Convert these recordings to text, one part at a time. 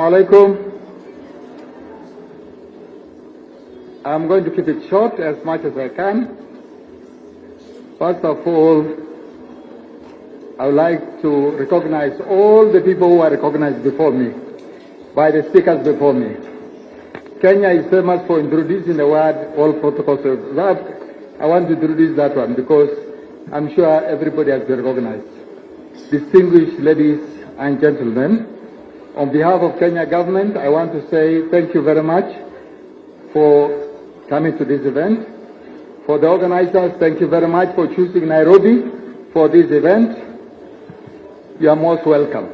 Assalamu alaikum. I'm going to keep it short as much as I can. First of all, I would like to recognize all the people who are recognized before me, by the speakers before me. Kenya is famous for introducing the word all protocols are observed. I want to introduce that one because I'm sure everybody has been recognized. Distinguished ladies and gentlemen, on behalf of Kenya government, I want to say thank you very much for coming to this event. For the organizers, thank you very much for choosing Nairobi for this event. You are most welcome.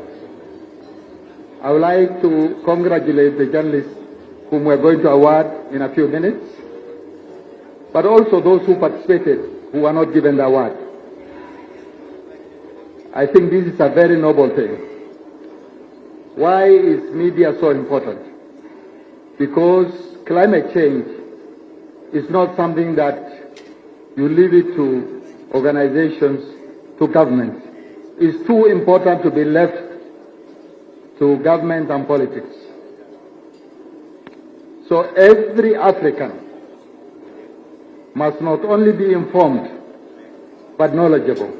I would like to congratulate the journalists whom we are going to award in a few minutes, but also those who participated who were not given the award. I think this is a very noble thing. Why is media so important? Because climate change is not something that you leave it to organizations, to governments. It's too important to be left to government and politics. So every African must not only be informed, but knowledgeable.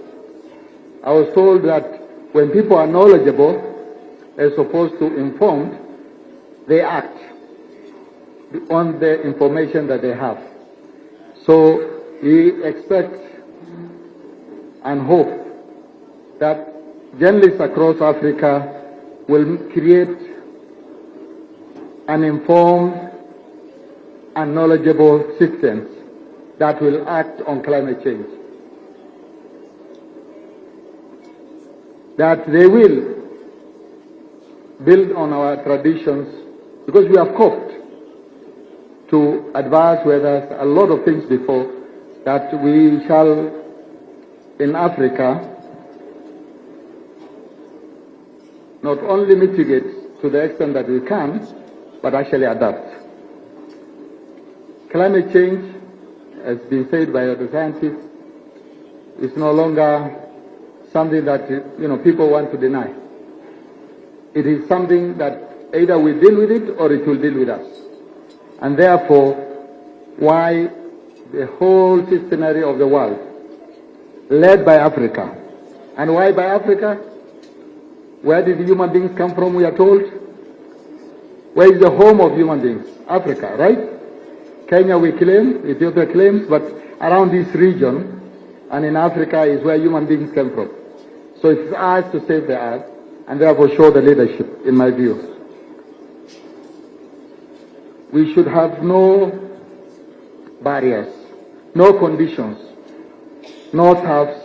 I was told that when people are knowledgeable, as opposed to informed, they act on the information that they have. So we expect and hope that journalists across Africa will create an informed and knowledgeable systems that will act on climate change. That they will build on our traditions, because we have coped to advance with us a lot of things before, that we shall, in Africa, not only mitigate to the extent that we can, but actually adapt. Climate change, as been said by the scientists, is no longer something that people want to deny. It is something that either we deal with it or it will deal with us. And therefore, why the whole scenario of the world, led by Africa. And why by Africa? Where did human beings come from, we are told? Where is the home of human beings? Africa, right? Kenya we claim, Ethiopia claims, but around this region and in Africa is where human beings came from. So it's ours to save the earth, and therefore show the leadership, in my view. We should have no barriers, no conditions, no tariffs,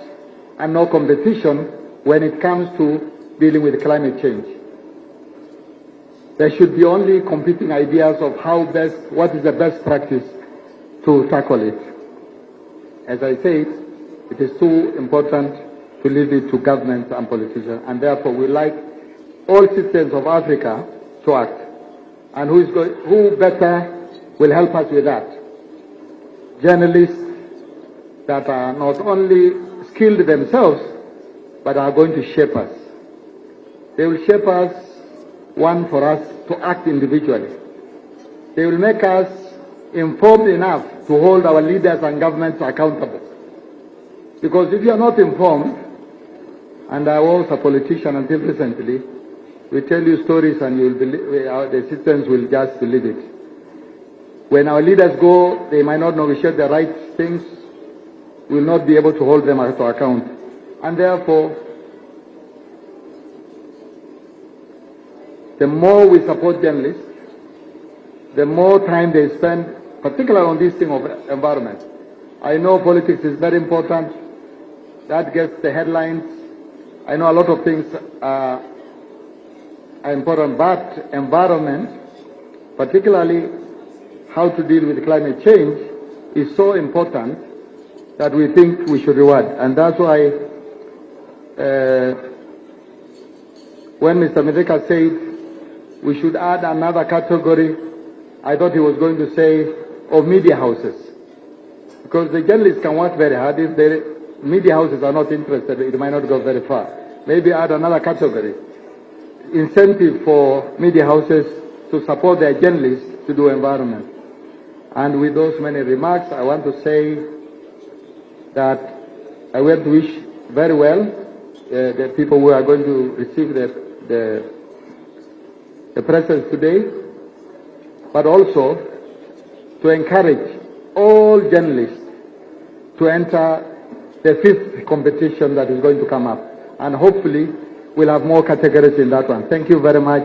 and no competition when it comes to dealing with climate change. There should be only competing ideas of what is the best practice to tackle it. As I said, it is too important to leave it to governments and politicians, and therefore we like all citizens of Africa to act. And who better will help us with that? Journalists that are not only skilled themselves, but are going to shape us. They will shape us, one, for us to act individually. They will make us informed enough to hold our leaders and governments accountable. Because if you are not informed, and I was a politician until recently, we tell you stories and you will believe, the citizens will just believe it. When our leaders go, they might not negotiate the right things, we will not be able to hold them to account. And therefore, the more we support journalists, the more time they spend, particularly on this thing of environment. I know politics is very important. That gets the headlines. I know a lot of things are important, but environment, particularly how to deal with climate change, is so important that we think we should reward. And that's why when Mr. Medeka said we should add another category, I thought he was going to say of media houses. Because the journalists can work very hard. If the media houses are not interested, it might not go very far. Maybe add another category. incentive for media houses to support their journalists to do environment. And with those many remarks, I want to say that I want to wish very well the people who are going to receive the presents today, but also to encourage all journalists to enter the 5th competition that is going to come up. And hopefully we'll have more categories in that one. Thank you very much.